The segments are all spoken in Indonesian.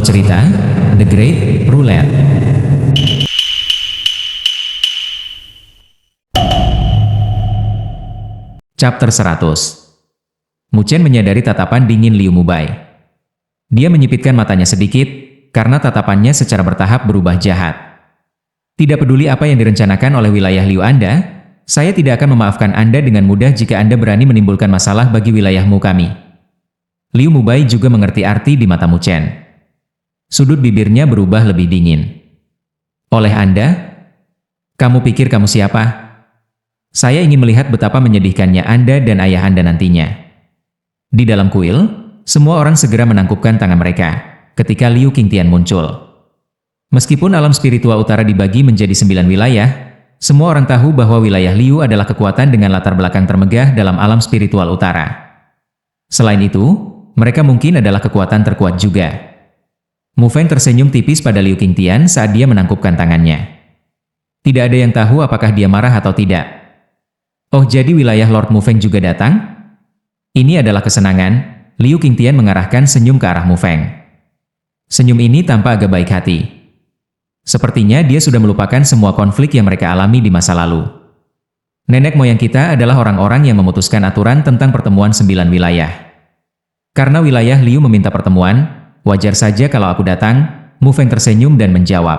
cerita The Great Roulette. Chapter 100. Mu Chen menyadari tatapan dingin Liu Mubai. Dia menyipitkan matanya sedikit, karena tatapannya secara bertahap berubah jahat. Tidak peduli apa yang direncanakan oleh wilayah Liu Anda, saya tidak akan memaafkan Anda dengan mudah jika Anda berani menimbulkan masalah bagi wilayahmu kami. Liu Mubai juga mengerti arti di mata Mu Chen. Sudut bibirnya berubah lebih dingin. Oleh Anda? Kamu pikir kamu siapa? Saya ingin melihat betapa menyedihkannya Anda dan ayah Anda nantinya. Di dalam kuil, semua orang segera menangkupkan tangan mereka ketika Liu Qingtian muncul. Meskipun alam spiritual utara dibagi menjadi 9 wilayah, semua orang tahu bahwa wilayah Liu adalah kekuatan dengan latar belakang termegah dalam alam spiritual utara. Selain itu, mereka mungkin adalah kekuatan terkuat juga. Mu Feng tersenyum tipis pada Liu Qingtian saat dia menangkupkan tangannya. Tidak ada yang tahu apakah dia marah atau tidak. Oh, jadi wilayah Lord Mu Feng juga datang? Ini adalah kesenangan. Liu Qingtian mengarahkan senyum ke arah Mu Feng. Senyum ini tampak agak baik hati. Sepertinya dia sudah melupakan semua konflik yang mereka alami di masa lalu. Nenek moyang kita adalah orang-orang yang memutuskan aturan tentang pertemuan 9 wilayah. Karena wilayah Liu meminta pertemuan, wajar saja kalau aku datang. Mu Feng tersenyum dan menjawab.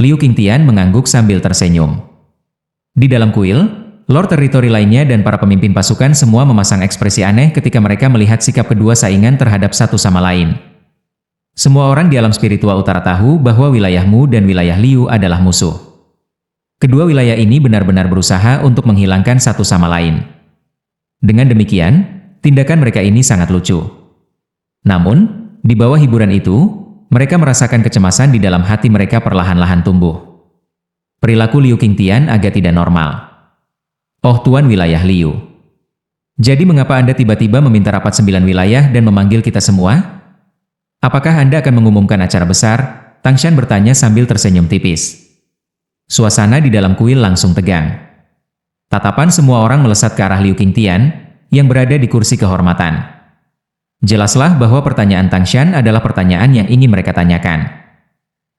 Liu Qingtian mengangguk sambil tersenyum. Di dalam kuil, Lord teritori lainnya dan para pemimpin pasukan semua memasang ekspresi aneh ketika mereka melihat sikap kedua saingan terhadap satu sama lain. Semua orang di alam spiritual utara tahu bahwa wilayahmu dan wilayah Liu adalah musuh. Kedua wilayah ini benar-benar berusaha untuk menghilangkan satu sama lain. Dengan demikian, tindakan mereka ini sangat lucu. Namun, di bawah hiburan itu, mereka merasakan kecemasan di dalam hati mereka perlahan-lahan tumbuh. Perilaku Liu Qingtian agak tidak normal. Oh Tuan wilayah Liu. Jadi mengapa Anda tiba-tiba meminta rapat 9 wilayah dan memanggil kita semua? Apakah Anda akan mengumumkan acara besar? Tangshan bertanya sambil tersenyum tipis. Suasana di dalam kuil langsung tegang. Tatapan semua orang melesat ke arah Liu Qingtian, yang berada di kursi kehormatan. Jelaslah bahwa pertanyaan Tangshan adalah pertanyaan yang ingin mereka tanyakan.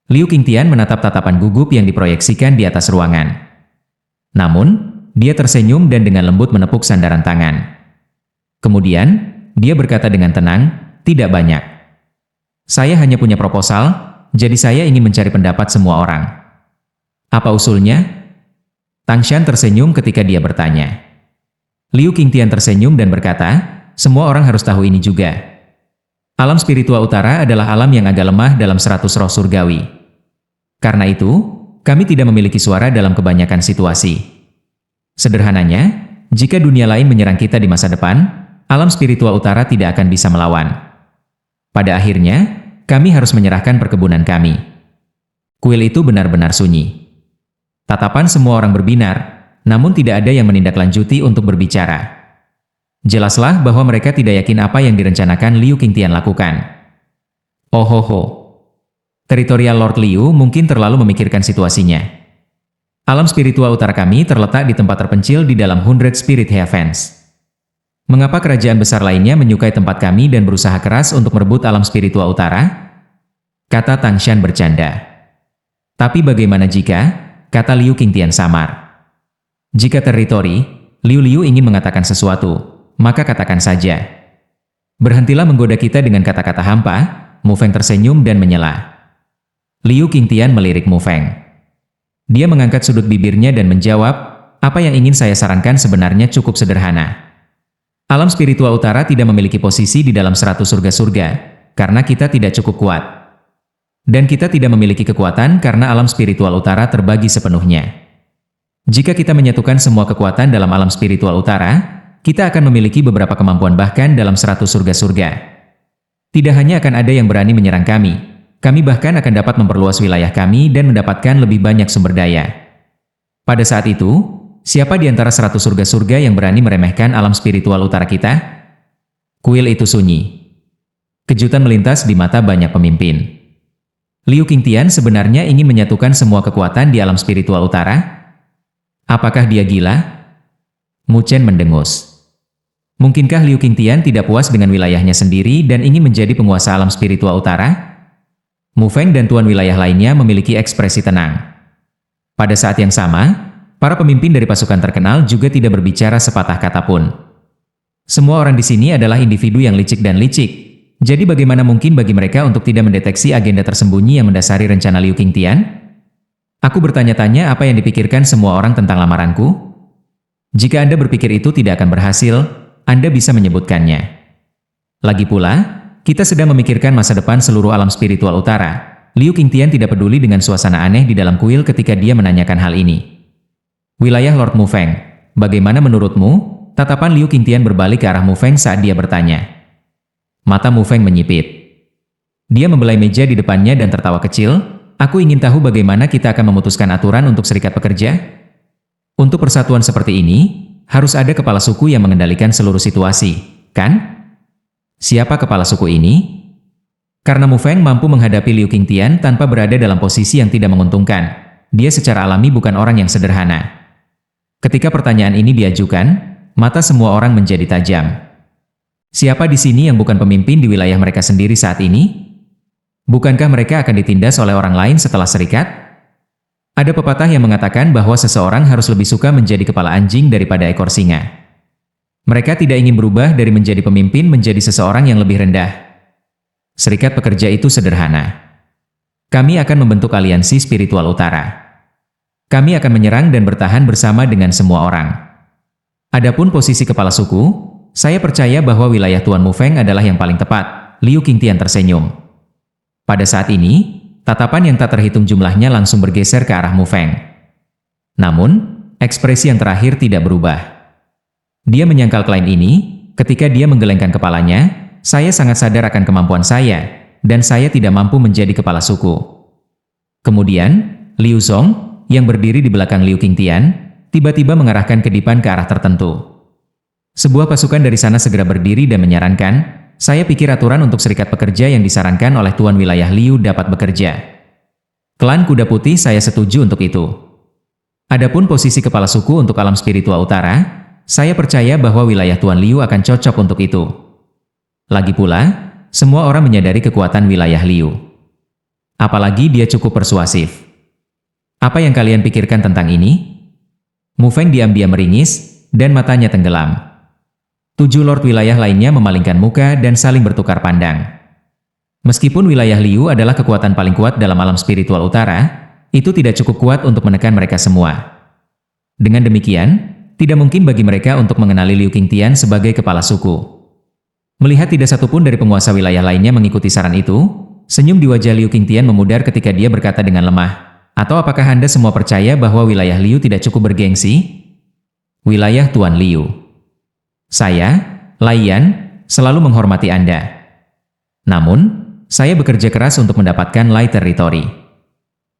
Liu Qingtian menatap tatapan gugup yang diproyeksikan di atas ruangan. Namun, dia tersenyum dan dengan lembut menepuk sandaran tangan. Kemudian, dia berkata dengan tenang, tidak banyak. Saya hanya punya proposal, jadi saya ingin mencari pendapat semua orang. Apa usulnya? Tangshan tersenyum ketika dia bertanya. Liu Qingtian tersenyum dan berkata, semua orang harus tahu ini juga. Alam spiritual utara adalah alam yang agak lemah dalam 100 roh surgawi. Karena itu, kami tidak memiliki suara dalam kebanyakan situasi. Sederhananya, jika dunia lain menyerang kita di masa depan, alam spiritual utara tidak akan bisa melawan. Pada akhirnya, kami harus menyerahkan perkebunan kami. Kuil itu benar-benar sunyi. Tatapan semua orang berbinar, namun tidak ada yang menindaklanjuti untuk berbicara. Jelaslah bahwa mereka tidak yakin apa yang direncanakan Liu Qingtian lakukan. Oh ho ho. Teritorial Lord Liu mungkin terlalu memikirkan situasinya. Alam spiritual utara kami terletak di tempat terpencil di dalam 100 Spirit Heavens. Mengapa kerajaan besar lainnya menyukai tempat kami dan berusaha keras untuk merebut alam spiritual utara? Kata Tangshan bercanda. Tapi bagaimana jika, kata Liu Qingtian samar. Jika teritori, Liu ingin mengatakan sesuatu, maka katakan saja. Berhentilah menggoda kita dengan kata-kata hampa. Mu Feng tersenyum dan menyela. Liu Qingtian melirik Mu Feng. Dia mengangkat sudut bibirnya dan menjawab, apa yang ingin saya sarankan sebenarnya cukup sederhana. Alam spiritual utara tidak memiliki posisi di dalam 100 surga-surga, karena kita tidak cukup kuat. Dan kita tidak memiliki kekuatan karena alam spiritual utara terbagi sepenuhnya. Jika kita menyatukan semua kekuatan dalam alam spiritual utara, kita akan memiliki beberapa kemampuan bahkan dalam 100 surga-surga. Tidak hanya akan ada yang berani menyerang kami bahkan akan dapat memperluas wilayah kami dan mendapatkan lebih banyak sumber daya. Pada saat itu, siapa di antara 100 surga-surga yang berani meremehkan alam spiritual utara kita? Kuil itu sunyi. Kejutan melintas di mata banyak pemimpin. Liu Qingtian sebenarnya ingin menyatukan semua kekuatan di alam spiritual utara? Apakah dia gila? Mu Chen mendengus. Mungkinkah Liu Qingtian tidak puas dengan wilayahnya sendiri dan ingin menjadi penguasa alam spiritual utara? Mu Feng dan tuan wilayah lainnya memiliki ekspresi tenang. Pada saat yang sama, para pemimpin dari pasukan terkenal juga tidak berbicara sepatah kata pun. Semua orang di sini adalah individu yang licik dan licik. Jadi bagaimana mungkin bagi mereka untuk tidak mendeteksi agenda tersembunyi yang mendasari rencana Liu Qingtian? Aku bertanya-tanya apa yang dipikirkan semua orang tentang lamaranku? Jika Anda berpikir itu tidak akan berhasil, Anda bisa menyebutkannya. Lagi pula, kita sedang memikirkan masa depan seluruh alam spiritual utara. Liu Qingtian tidak peduli dengan suasana aneh di dalam kuil ketika dia menanyakan hal ini. Wilayah Lord Mu Feng, bagaimana menurutmu? Tatapan Liu Qingtian berbalik ke arah Mu Feng saat dia bertanya. Mata Mu Feng menyipit. Dia membelai meja di depannya dan tertawa kecil. Aku ingin tahu bagaimana kita akan memutuskan aturan untuk serikat pekerja? Untuk persatuan seperti ini, harus ada kepala suku yang mengendalikan seluruh situasi, kan? Siapa kepala suku ini? Karena Mu Feng mampu menghadapi Liu Qingtian tanpa berada dalam posisi yang tidak menguntungkan, dia secara alami bukan orang yang sederhana. Ketika pertanyaan ini diajukan, mata semua orang menjadi tajam. Siapa di sini yang bukan pemimpin di wilayah mereka sendiri saat ini? Bukankah mereka akan ditindas oleh orang lain setelah serikat? Ada pepatah yang mengatakan bahwa seseorang harus lebih suka menjadi kepala anjing daripada ekor singa. Mereka tidak ingin berubah dari menjadi pemimpin menjadi seseorang yang lebih rendah. Serikat pekerja itu sederhana. Kami akan membentuk aliansi spiritual utara. Kami akan menyerang dan bertahan bersama dengan semua orang. Adapun posisi kepala suku, saya percaya bahwa wilayah Tuan Mu Feng adalah yang paling tepat. Liu Qingtian tersenyum. Pada saat ini, tatapan yang tak terhitung jumlahnya langsung bergeser ke arah Mu Feng. Namun, ekspresi yang terakhir tidak berubah. Dia menyangkal klaim ini, ketika dia menggelengkan kepalanya, saya sangat sadar akan kemampuan saya, dan saya tidak mampu menjadi kepala suku. Kemudian, Liu Song, yang berdiri di belakang Liu Qingtian, tiba-tiba mengarahkan kedipan ke arah tertentu. Sebuah pasukan dari sana segera berdiri dan menyarankan, saya pikir aturan untuk serikat pekerja yang disarankan oleh Tuan Wilayah Liu dapat bekerja. Klan Kuda Putih saya setuju untuk itu. Adapun posisi kepala suku untuk alam spiritual utara, saya percaya bahwa wilayah Tuan Liu akan cocok untuk itu. Lagi pula, semua orang menyadari kekuatan wilayah Liu. Apalagi dia cukup persuasif. Apa yang kalian pikirkan tentang ini? Mu Feng diam-diam meringis, dan matanya tenggelam. 7 lord wilayah lainnya memalingkan muka dan saling bertukar pandang. Meskipun wilayah Liu adalah kekuatan paling kuat dalam alam spiritual utara, itu tidak cukup kuat untuk menekan mereka semua. Dengan demikian, tidak mungkin bagi mereka untuk mengenali Liu Qingtian sebagai kepala suku. Melihat tidak satupun dari penguasa wilayah lainnya mengikuti saran itu, senyum di wajah Liu Qingtian memudar ketika dia berkata dengan lemah, atau apakah Anda semua percaya bahwa wilayah Liu tidak cukup bergengsi? Wilayah Tuan Liu. Saya, Laiyan, selalu menghormati Anda. Namun, saya bekerja keras untuk mendapatkan Lai Territory.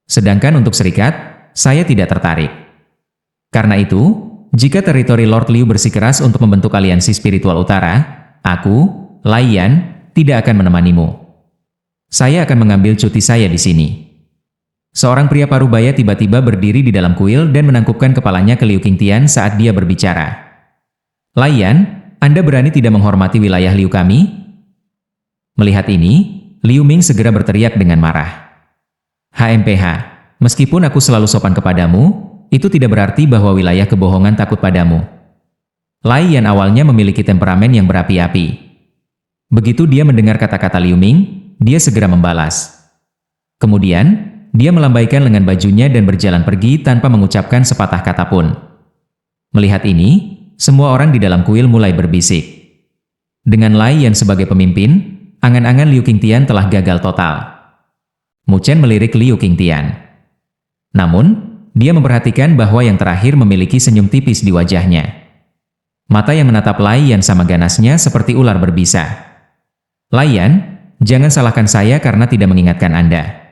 Sedangkan untuk serikat, saya tidak tertarik. Karena itu, jika teritori Lord Liu bersikeras untuk membentuk aliansi spiritual utara, aku, Laiyan, tidak akan menemanimu. Saya akan mengambil cuti saya di sini. Seorang pria parubaya tiba-tiba berdiri di dalam kuil dan menangkupkan kepalanya ke Liu Qingtian saat dia berbicara. Laiyan, Anda berani tidak menghormati wilayah Liu kami? Melihat ini, Liu Ming segera berteriak dengan marah. HMPH, meskipun aku selalu sopan kepadamu, itu tidak berarti bahwa wilayah kebohongan takut padamu. Laiyan awalnya memiliki temperamen yang berapi-api. Begitu dia mendengar kata-kata Liu Ming, dia segera membalas. Kemudian, dia melambaikan lengan bajunya dan berjalan pergi tanpa mengucapkan sepatah kata pun. Melihat ini, semua orang di dalam kuil mulai berbisik. Dengan Laiyan sebagai pemimpin, angan-angan Liu Qingtian telah gagal total. Mu Chen melirik Liu Qingtian. Namun, dia memperhatikan bahwa yang terakhir memiliki senyum tipis di wajahnya. Mata yang menatap Laiyan sama ganasnya seperti ular berbisa. Laiyan, jangan salahkan saya karena tidak mengingatkan Anda.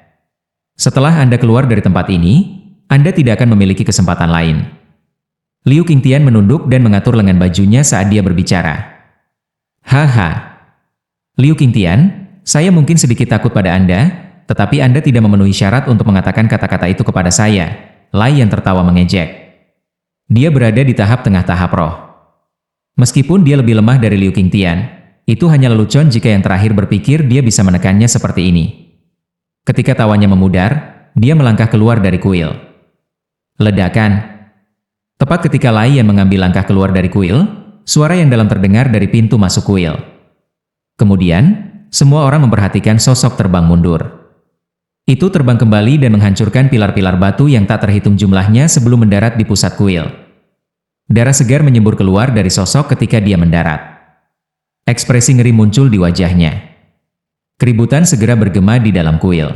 Setelah Anda keluar dari tempat ini, Anda tidak akan memiliki kesempatan lain. Liu Qingtian menunduk dan mengatur lengan bajunya saat dia berbicara. Haha. Liu Qingtian, saya mungkin sedikit takut pada Anda, tetapi Anda tidak memenuhi syarat untuk mengatakan kata-kata itu kepada saya. Laiyan tertawa mengejek. Dia berada di tahap tengah tahap roh. Meskipun dia lebih lemah dari Liu Qingtian, itu hanya lelucon jika yang terakhir berpikir dia bisa menekannya seperti ini. Ketika tawanya memudar, dia melangkah keluar dari kuil. Ledakan. Tepat ketika Lei Yan mengambil langkah keluar dari kuil, suara yang dalam terdengar dari pintu masuk kuil. Kemudian, semua orang memperhatikan sosok terbang mundur. Itu terbang kembali dan menghancurkan pilar-pilar batu yang tak terhitung jumlahnya sebelum mendarat di pusat kuil. Darah segar menyembur keluar dari sosok ketika dia mendarat. Ekspresi ngeri muncul di wajahnya. Keributan segera bergema di dalam kuil.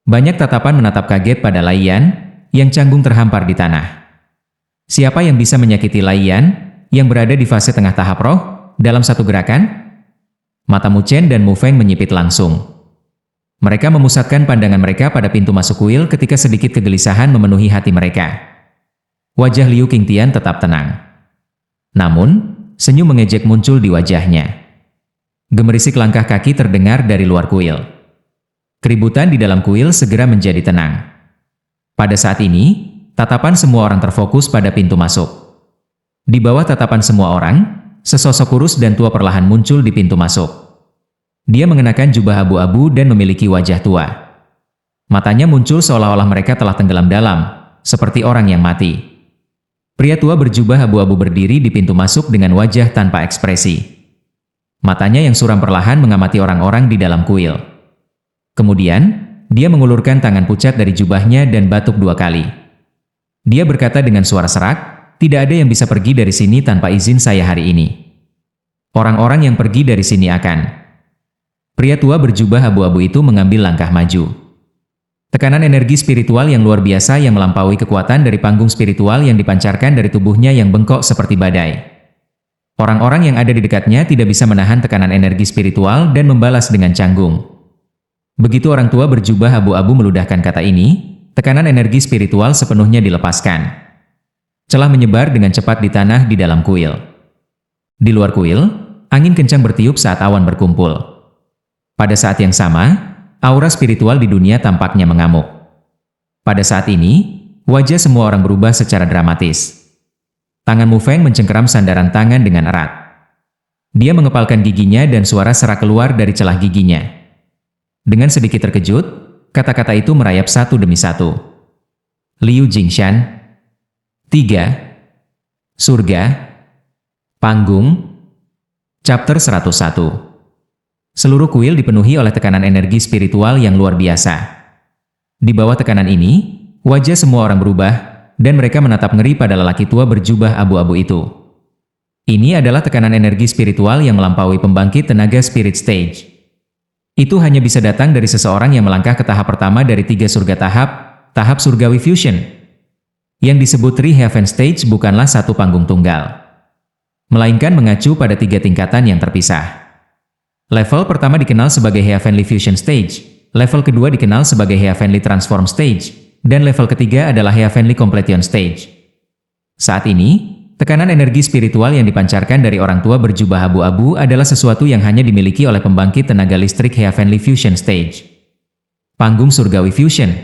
Banyak tatapan menatap kaget pada Lei Yan, yang canggung terhampar di tanah. Siapa yang bisa menyakiti Lei Yan, yang berada di fase tengah tahap roh, dalam satu gerakan? Mata Mu Chen dan Mu Feng menyipit langsung. Mereka memusatkan pandangan mereka pada pintu masuk kuil ketika sedikit kegelisahan memenuhi hati mereka. Wajah Liu Qingtian tetap tenang. Namun, senyum mengejek muncul di wajahnya. Gemerisik langkah kaki terdengar dari luar kuil. Keributan di dalam kuil segera menjadi tenang. Pada saat ini, tatapan semua orang terfokus pada pintu masuk. Di bawah tatapan semua orang, sesosok kurus dan tua perlahan muncul di pintu masuk. Dia mengenakan jubah abu-abu dan memiliki wajah tua. Matanya muncul seolah-olah mereka telah tenggelam dalam, seperti orang yang mati. Pria tua berjubah abu-abu berdiri di pintu masuk dengan wajah tanpa ekspresi. Matanya yang suram perlahan mengamati orang-orang di dalam kuil. Kemudian, dia mengulurkan tangan pucat dari jubahnya dan batuk 2 kali. Dia berkata dengan suara serak, "Tidak ada yang bisa pergi dari sini tanpa izin saya hari ini. Orang-orang yang pergi dari sini akan..." Pria tua berjubah abu-abu itu mengambil langkah maju. Tekanan energi spiritual yang luar biasa yang melampaui kekuatan dari panggung spiritual yang dipancarkan dari tubuhnya yang bengkok seperti badai. Orang-orang yang ada di dekatnya tidak bisa menahan tekanan energi spiritual dan membalas dengan canggung. Begitu orang tua berjubah abu-abu meludahkan kata ini, tekanan energi spiritual sepenuhnya dilepaskan. Celah menyebar dengan cepat di tanah di dalam kuil. Di luar kuil, angin kencang bertiup saat awan berkumpul. Pada saat yang sama, aura spiritual di dunia tampaknya mengamuk. Pada saat ini, wajah semua orang berubah secara dramatis. Tangan Mu Feng mencengkeram sandaran tangan dengan erat. Dia mengepalkan giginya dan suara serak keluar dari celah giginya. Dengan sedikit terkejut, kata-kata itu merayap satu demi satu. Liu Jingshan. 3. Surga. Panggung. Chapter 101. Seluruh kuil dipenuhi oleh tekanan energi spiritual yang luar biasa. Di bawah tekanan ini, wajah semua orang berubah, dan mereka menatap ngeri pada lelaki tua berjubah abu-abu itu. Ini adalah tekanan energi spiritual yang melampaui pembangkit tenaga spirit stage. Itu hanya bisa datang dari seseorang yang melangkah ke tahap pertama dari 3 surga tahap surgawi fusion. Yang disebut Three Heaven Stage bukanlah satu panggung tunggal, melainkan mengacu pada 3 tingkatan yang terpisah. Level pertama dikenal sebagai Heavenly Fusion Stage, level kedua dikenal sebagai Heavenly Transform Stage, dan level ketiga adalah Heavenly Completion Stage. Saat ini, tekanan energi spiritual yang dipancarkan dari orang tua berjubah abu-abu adalah sesuatu yang hanya dimiliki oleh pembangkit tenaga listrik Heavenly Fusion Stage. Panggung surgawi fusion.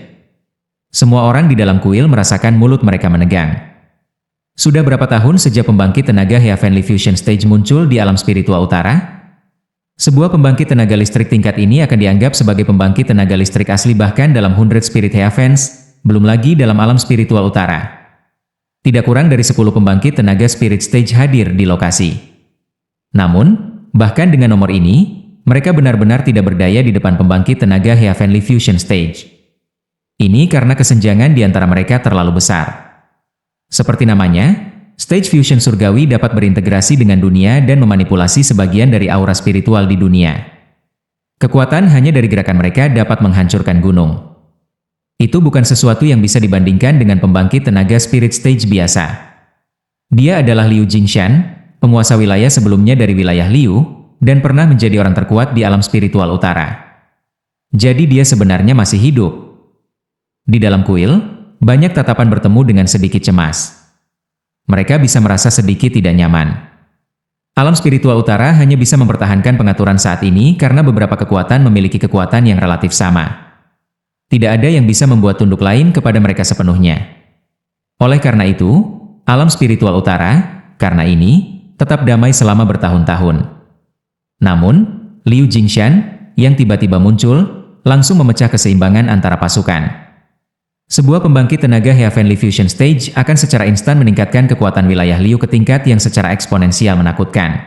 Semua orang di dalam kuil merasakan mulut mereka menegang. Sudah berapa tahun sejak pembangkit tenaga Heavenly Fusion Stage muncul di alam spiritual utara? Sebuah pembangkit tenaga listrik tingkat ini akan dianggap sebagai pembangkit tenaga listrik asli bahkan dalam 100 Spirit Heavens, belum lagi dalam alam spiritual utara. Tidak kurang dari 10 pembangkit tenaga spirit stage hadir di lokasi. Namun, bahkan dengan nomor ini, mereka benar-benar tidak berdaya di depan pembangkit tenaga Heavenly Fusion Stage. Ini karena kesenjangan di antara mereka terlalu besar. Seperti namanya, Stage Fusion Surgawi dapat berintegrasi dengan dunia dan memanipulasi sebagian dari aura spiritual di dunia. Kekuatan hanya dari gerakan mereka dapat menghancurkan gunung. Itu bukan sesuatu yang bisa dibandingkan dengan pembangkit tenaga spirit stage biasa. Dia adalah Liu Jingshan, penguasa wilayah sebelumnya dari wilayah Liu, dan pernah menjadi orang terkuat di alam spiritual utara. Jadi dia sebenarnya masih hidup. Di dalam kuil, banyak tatapan bertemu dengan sedikit cemas. Mereka bisa merasa sedikit tidak nyaman. Alam spiritual utara hanya bisa mempertahankan pengaturan saat ini karena beberapa kekuatan memiliki kekuatan yang relatif sama. Tidak ada yang bisa membuat tunduk lain kepada mereka sepenuhnya. Oleh karena itu, alam spiritual utara, karena ini, tetap damai selama bertahun-tahun. Namun, Liu Jingshan, yang tiba-tiba muncul, langsung memecah keseimbangan antara pasukan. Sebuah pembangkit tenaga Heavenly Fusion Stage akan secara instan meningkatkan kekuatan wilayah Liu ke tingkat yang secara eksponensial menakutkan.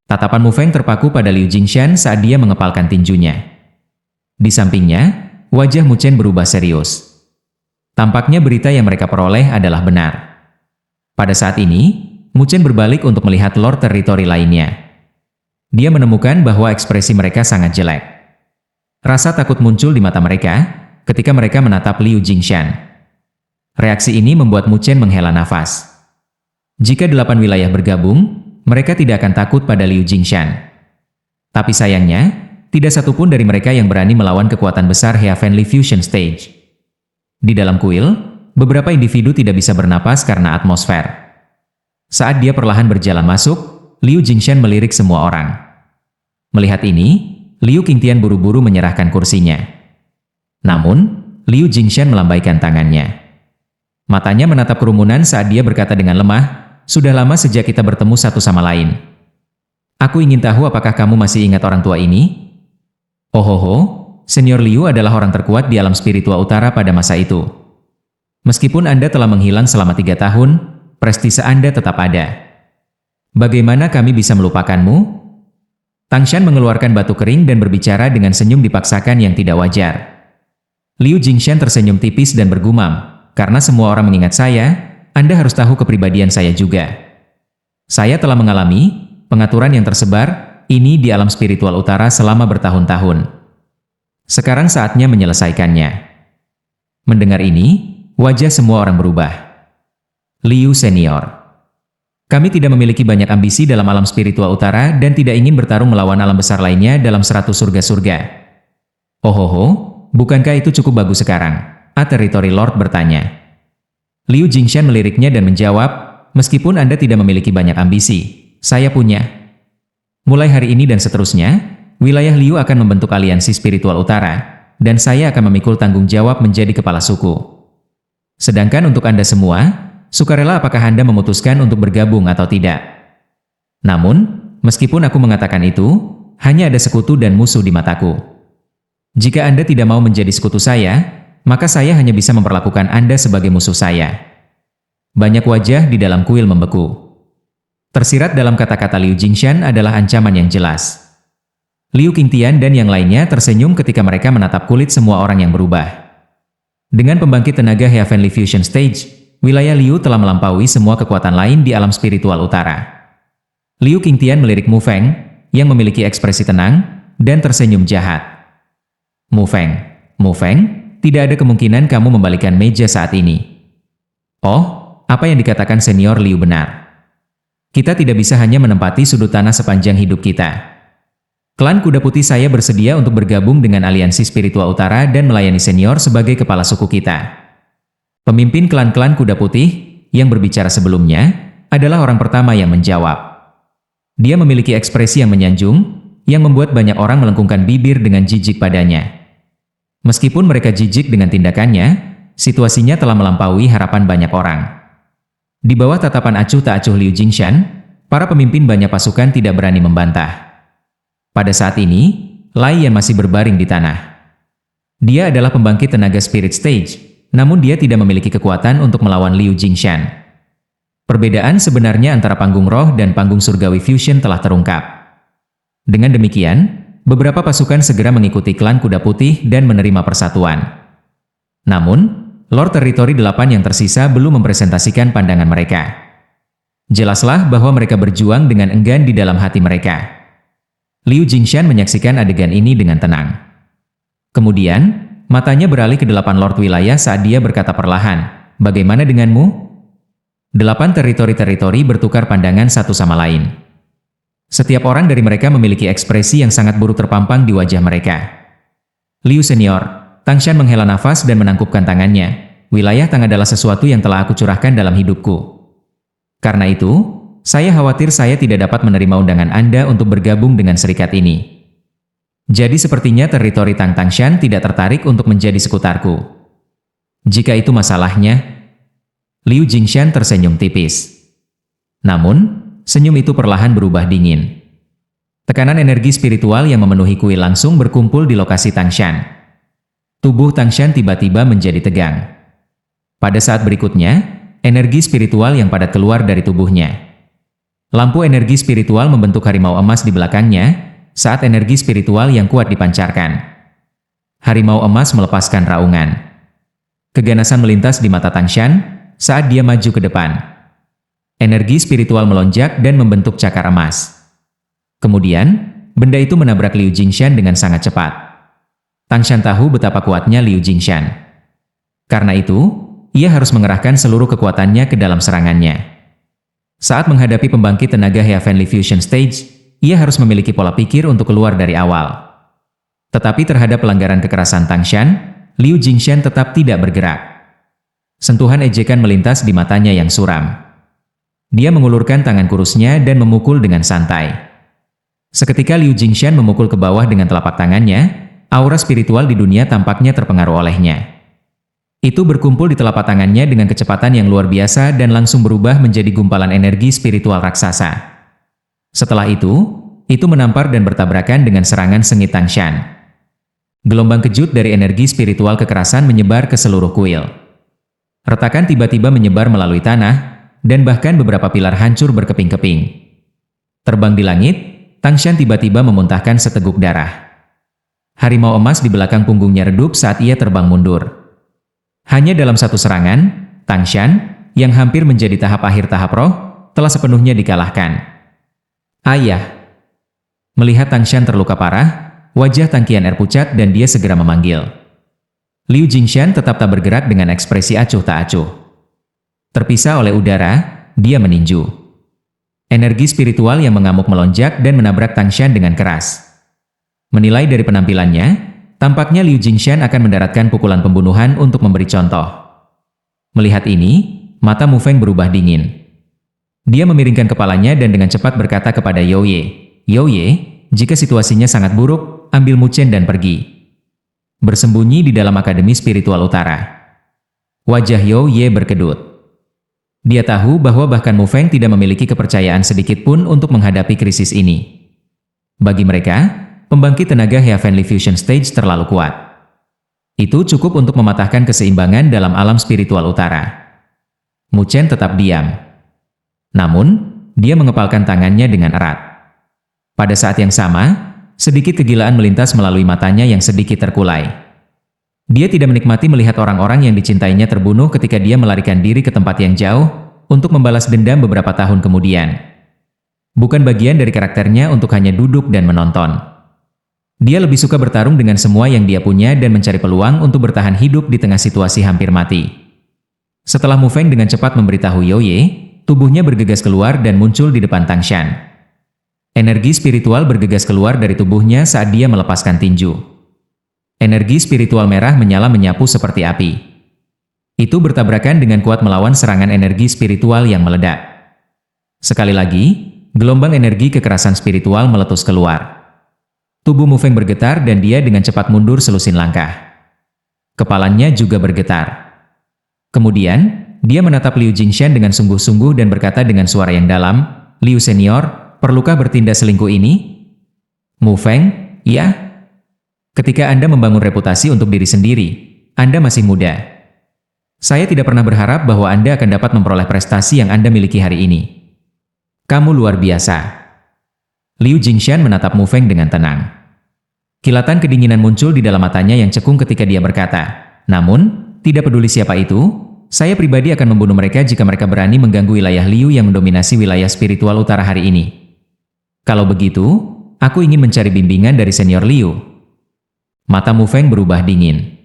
Tatapan Mu Feng terpaku pada Liu Jingshan saat dia mengepalkan tinjunya. Di sampingnya, wajah Mu Chen berubah serius. Tampaknya berita yang mereka peroleh adalah benar. Pada saat ini, Mu Chen berbalik untuk melihat Lord Teritori lainnya. Dia menemukan bahwa ekspresi mereka sangat jelek. Rasa takut muncul di mata mereka ketika mereka menatap Liu Jingshan. Reaksi ini membuat Mu Chen menghela nafas. Jika 8 wilayah bergabung, mereka tidak akan takut pada Liu Jingshan. Tapi sayangnya, tidak satupun dari mereka yang berani melawan kekuatan besar Heavenly Fusion Stage. Di dalam kuil, beberapa individu tidak bisa bernapas karena atmosfer. Saat dia perlahan berjalan masuk, Liu Jingshan melirik semua orang. Melihat ini, Liu Qingtian buru-buru menyerahkan kursinya. Namun, Liu Jingshan melambaikan tangannya. Matanya menatap kerumunan saat dia berkata dengan lemah, "Sudah lama sejak kita bertemu satu sama lain. Aku ingin tahu apakah kamu masih ingat orang tua ini?" "Ohoho, Senior Liu adalah orang terkuat di alam spiritual utara pada masa itu. Meskipun Anda telah menghilang selama 3 tahun, prestise Anda tetap ada. Bagaimana kami bisa melupakanmu?" Tangshan mengeluarkan batu kering dan berbicara dengan senyum dipaksakan yang tidak wajar. Liu Jingshan tersenyum tipis dan bergumam, "Karena semua orang mengingat saya, Anda harus tahu kepribadian saya juga. Saya telah mengalami pengaturan yang tersebar ini di alam spiritual utara selama bertahun-tahun. Sekarang saatnya menyelesaikannya." Mendengar ini, wajah semua orang berubah. "Liu Senior, kami tidak memiliki banyak ambisi dalam alam spiritual utara dan tidak ingin bertarung melawan alam besar lainnya dalam 100 surga-surga." "Ohoho, bukankah itu cukup bagus sekarang?" Teritori Lord bertanya. Liu Jingshan meliriknya dan menjawab, "Meskipun Anda tidak memiliki banyak ambisi, saya punya. Mulai hari ini dan seterusnya, wilayah Liu akan membentuk aliansi spiritual utara, dan saya akan memikul tanggung jawab menjadi kepala suku. Sedangkan untuk Anda semua, sukarela apakah Anda memutuskan untuk bergabung atau tidak? Namun, meskipun aku mengatakan itu, hanya ada sekutu dan musuh di mataku. Jika Anda tidak mau menjadi sekutu saya, maka saya hanya bisa memperlakukan Anda sebagai musuh saya." Banyak wajah di dalam kuil membeku. Tersirat dalam kata-kata Liu Jingshan adalah ancaman yang jelas. Liu Qingtian dan yang lainnya tersenyum ketika mereka menatap kulit semua orang yang berubah. Dengan pembangkit tenaga Heavenly Fusion Stage, wilayah Liu telah melampaui semua kekuatan lain di alam spiritual utara. Liu Qingtian melirik Mu Feng, yang memiliki ekspresi tenang, dan tersenyum jahat. Mu Feng, tidak ada kemungkinan kamu membalikan meja saat ini." "Oh, apa yang dikatakan Senior Liu benar. Kita tidak bisa hanya menempati sudut tanah sepanjang hidup kita. Klan Kuda Putih saya bersedia untuk bergabung dengan aliansi spiritual utara dan melayani Senior sebagai kepala suku kita." Pemimpin klan-klan Kuda Putih, yang berbicara sebelumnya, adalah orang pertama yang menjawab. Dia memiliki ekspresi yang menyanjung, yang membuat banyak orang melengkungkan bibir dengan jijik padanya. Meskipun mereka jijik dengan tindakannya, situasinya telah melampaui harapan banyak orang. Di bawah tatapan acuh tak acuh Liu Jingshan, para pemimpin banyak pasukan tidak berani membantah. Pada saat ini, Lai Yan masih berbaring di tanah. Dia adalah pembangkit tenaga Spirit Stage, namun dia tidak memiliki kekuatan untuk melawan Liu Jingshan. Perbedaan sebenarnya antara panggung roh dan panggung surgawi fusion telah terungkap. Dengan demikian, beberapa pasukan segera mengikuti klan Kuda Putih dan menerima persatuan. Namun, Lord Teritori 8 yang tersisa belum mempresentasikan pandangan mereka. Jelaslah bahwa mereka berjuang dengan enggan di dalam hati mereka. Liu Jingshan menyaksikan adegan ini dengan tenang. Kemudian, matanya beralih ke 8 Lord wilayah saat dia berkata perlahan, "Bagaimana denganmu?" 8 teritori-teritori bertukar pandangan satu sama lain. Setiap orang dari mereka memiliki ekspresi yang sangat buruk terpampang di wajah mereka. "Liu Senior," Tangshan menghela nafas dan menangkupkan tangannya, "wilayah Tang adalah sesuatu yang telah aku curahkan dalam hidupku. Karena itu, saya khawatir saya tidak dapat menerima undangan Anda untuk bergabung dengan serikat ini. Jadi sepertinya teritori Tang Tangshan tidak tertarik untuk menjadi sekutarku. Jika itu masalahnya..." Liu Jingshan tersenyum tipis. Namun, senyum itu perlahan berubah dingin. Tekanan energi spiritual yang memenuhi kuil langsung berkumpul di lokasi Tangshan. Tubuh Tangshan tiba-tiba menjadi tegang. Pada saat berikutnya, energi spiritual yang padat keluar dari tubuhnya. Lampu energi spiritual membentuk harimau emas di belakangnya saat energi spiritual yang kuat dipancarkan. Harimau emas melepaskan raungan. Keganasan melintas di mata Tangshan saat dia maju ke depan. Energi spiritual melonjak dan membentuk cakar emas. Kemudian, benda itu menabrak Liu Jingshan dengan sangat cepat. Tangshan tahu betapa kuatnya Liu Jingshan. Karena itu, ia harus mengerahkan seluruh kekuatannya ke dalam serangannya. Saat menghadapi pembangkit tenaga Heavenly Fusion Stage, ia harus memiliki pola pikir untuk keluar dari awal. Tetapi terhadap pelanggaran kekerasan Tangshan, Liu Jingshan tetap tidak bergerak. Sentuhan ejekan melintas di matanya yang suram. Dia mengulurkan tangan kurusnya dan memukul dengan santai. Seketika Liu Jingshan memukul ke bawah dengan telapak tangannya, aura spiritual di dunia tampaknya terpengaruh olehnya. Itu berkumpul di telapak tangannya dengan kecepatan yang luar biasa dan langsung berubah menjadi gumpalan energi spiritual raksasa. Setelah itu menampar dan bertabrakan dengan serangan sengit Tangshan. Gelombang kejut dari energi spiritual kekerasan menyebar ke seluruh kuil. Retakan tiba-tiba menyebar melalui tanah, dan bahkan beberapa pilar hancur berkeping-keping. Terbang di langit, Tangshan tiba-tiba memuntahkan seteguk darah. Harimau emas di belakang punggungnya redup saat ia terbang mundur. Hanya dalam satu serangan, Tangshan, yang hampir menjadi tahap akhir tahap roh, telah sepenuhnya dikalahkan. Ayah! Melihat Tangshan terluka parah, wajah Tangqian pucat dan dia segera memanggil. Liu Jingshan tetap tak bergerak dengan ekspresi acuh tak acuh. Terpisah oleh udara, dia meninju. Energi spiritual yang mengamuk melonjak dan menabrak Tangshan dengan keras. Menilai dari penampilannya, tampaknya Liu Jingshan akan mendaratkan pukulan pembunuhan untuk memberi contoh. Melihat ini, mata Mu Feng berubah dingin. Dia memiringkan kepalanya dan dengan cepat berkata kepada Yao Ye, "Yao Ye, jika situasinya sangat buruk, ambil Mu Chen dan pergi." Bersembunyi di dalam Akademi Spiritual Utara. Wajah Yao Ye berkedut. Dia tahu bahwa bahkan Mu Feng tidak memiliki kepercayaan sedikit pun untuk menghadapi krisis ini. Bagi mereka, pembangkit tenaga Heavenly Fusion Stage terlalu kuat. Itu cukup untuk mematahkan keseimbangan dalam alam spiritual utara. Mu Chen tetap diam. Namun, dia mengepalkan tangannya dengan erat. Pada saat yang sama, sedikit kegilaan melintas melalui matanya yang sedikit terkulai. Dia tidak menikmati melihat orang-orang yang dicintainya terbunuh ketika dia melarikan diri ke tempat yang jauh untuk membalas dendam beberapa tahun kemudian. Bukan bagian dari karakternya untuk hanya duduk dan menonton. Dia lebih suka bertarung dengan semua yang dia punya dan mencari peluang untuk bertahan hidup di tengah situasi hampir mati. Setelah Mu Feng dengan cepat memberitahu Yao Ye, tubuhnya bergegas keluar dan muncul di depan Tangshan. Energi spiritual bergegas keluar dari tubuhnya saat dia melepaskan tinju. Energi spiritual merah menyala menyapu seperti api. Itu bertabrakan dengan kuat melawan serangan energi spiritual yang meledak. Sekali lagi, gelombang energi kekerasan spiritual meletus keluar. Tubuh Mu Feng bergetar dan dia dengan cepat mundur selusin langkah. Kepalanya juga bergetar. Kemudian, dia menatap Liu Jingshan dengan sungguh-sungguh dan berkata dengan suara yang dalam, "Liu Senior, perlukah bertindak selingkuh ini?" Mu Feng, "Ya. Ketika Anda membangun reputasi untuk diri sendiri, Anda masih muda. Saya tidak pernah berharap bahwa Anda akan dapat memperoleh prestasi yang Anda miliki hari ini. Kamu luar biasa." Liu Jingshan menatap Mu Feng dengan tenang. Kilatan kedinginan muncul di dalam matanya yang cekung ketika dia berkata, "Namun, tidak peduli siapa itu, saya pribadi akan membunuh mereka jika mereka berani mengganggu wilayah Liu yang mendominasi wilayah spiritual utara hari ini. Kalau begitu, aku ingin mencari bimbingan dari senior Liu." Mata Mu Feng berubah dingin.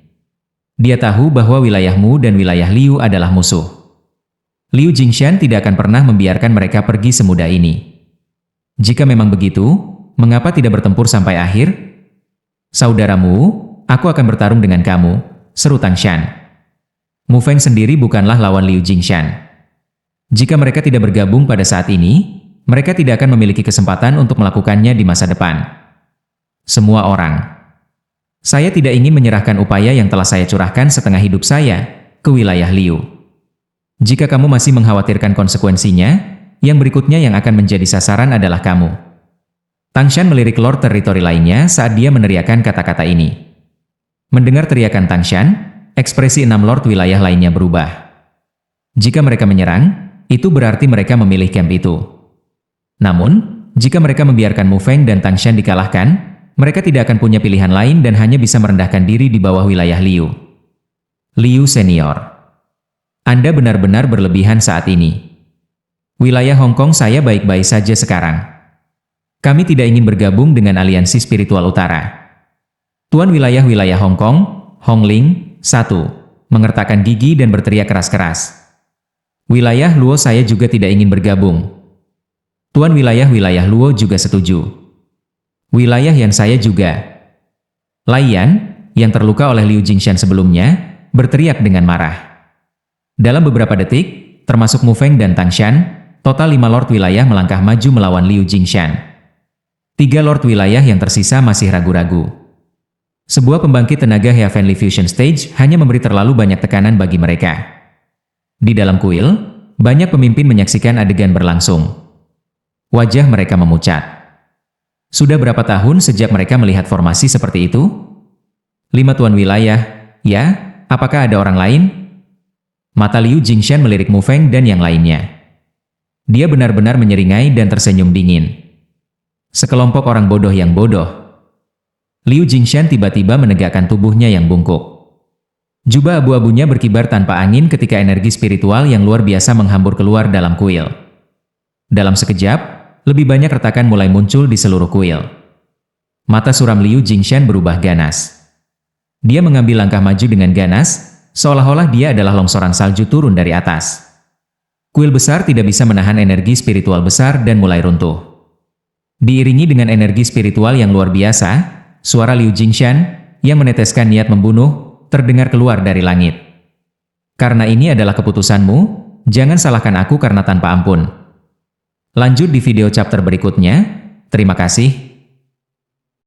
Dia tahu bahwa wilayahmu dan wilayah Liu adalah musuh. Liu Jingshan tidak akan pernah membiarkan mereka pergi semudah ini. Jika memang begitu, mengapa tidak bertempur sampai akhir? "Saudaramu, aku akan bertarung dengan kamu," seru Tangshan. Mu Feng sendiri bukanlah lawan Liu Jingshan. Jika mereka tidak bergabung pada saat ini, mereka tidak akan memiliki kesempatan untuk melakukannya di masa depan. Semua orang. Saya tidak ingin menyerahkan upaya yang telah saya curahkan setengah hidup saya ke wilayah Liu. Jika kamu masih mengkhawatirkan konsekuensinya, yang berikutnya yang akan menjadi sasaran adalah kamu. Tangshan melirik Lord Teritori lainnya saat dia meneriakkan kata-kata ini. Mendengar teriakan Tangshan, ekspresi 6 Lord wilayah lainnya berubah. Jika mereka menyerang, itu berarti mereka memilih camp itu. Namun, jika mereka membiarkan Mu Feng dan Tangshan dikalahkan, mereka tidak akan punya pilihan lain dan hanya bisa merendahkan diri di bawah wilayah Liu. Liu Senior, Anda benar-benar berlebihan saat ini. Wilayah Hong Kong saya baik-baik saja sekarang. Kami tidak ingin bergabung dengan aliansi spiritual utara. Tuan wilayah-wilayah Hong Kong, Hong Ling, 1, mengertakkan gigi dan berteriak keras-keras. Wilayah Luo saya juga tidak ingin bergabung. Tuan wilayah-wilayah Luo juga setuju. Wilayah yang saya juga. Laiyan, yang terluka oleh Liu Jingshan sebelumnya, berteriak dengan marah. Dalam beberapa detik, termasuk Mu Feng dan Tangshan, total 5 Lord wilayah melangkah maju melawan Liu Jingshan. 3 Lord wilayah yang tersisa masih ragu-ragu. Sebuah pembangkit tenaga Heavenly Fusion Stage hanya memberi terlalu banyak tekanan bagi mereka. Di dalam kuil, banyak pemimpin menyaksikan adegan berlangsung. Wajah mereka memucat. Sudah berapa tahun sejak mereka melihat formasi seperti itu? 5 tuan wilayah, ya, apakah ada orang lain? Mata Liu Jingshan melirik Mu Feng dan yang lainnya. Dia benar-benar menyeringai dan tersenyum dingin. Sekelompok orang bodoh yang bodoh. Liu Jingshan tiba-tiba menegakkan tubuhnya yang bungkuk. Jubah abu-abunya berkibar tanpa angin ketika energi spiritual yang luar biasa menghambur keluar dalam kuil. Dalam sekejap, lebih banyak retakan mulai muncul di seluruh kuil. Mata suram Liu Jingshan berubah ganas. Dia mengambil langkah maju dengan ganas, seolah-olah dia adalah longsoran salju turun dari atas. Kuil besar tidak bisa menahan energi spiritual besar dan mulai runtuh. Diiringi dengan energi spiritual yang luar biasa, suara Liu Jingshan yang meneteskan niat membunuh terdengar keluar dari langit. Karena ini adalah keputusanmu, jangan salahkan aku karena tanpa ampun. Lanjut di video chapter berikutnya. Terima kasih.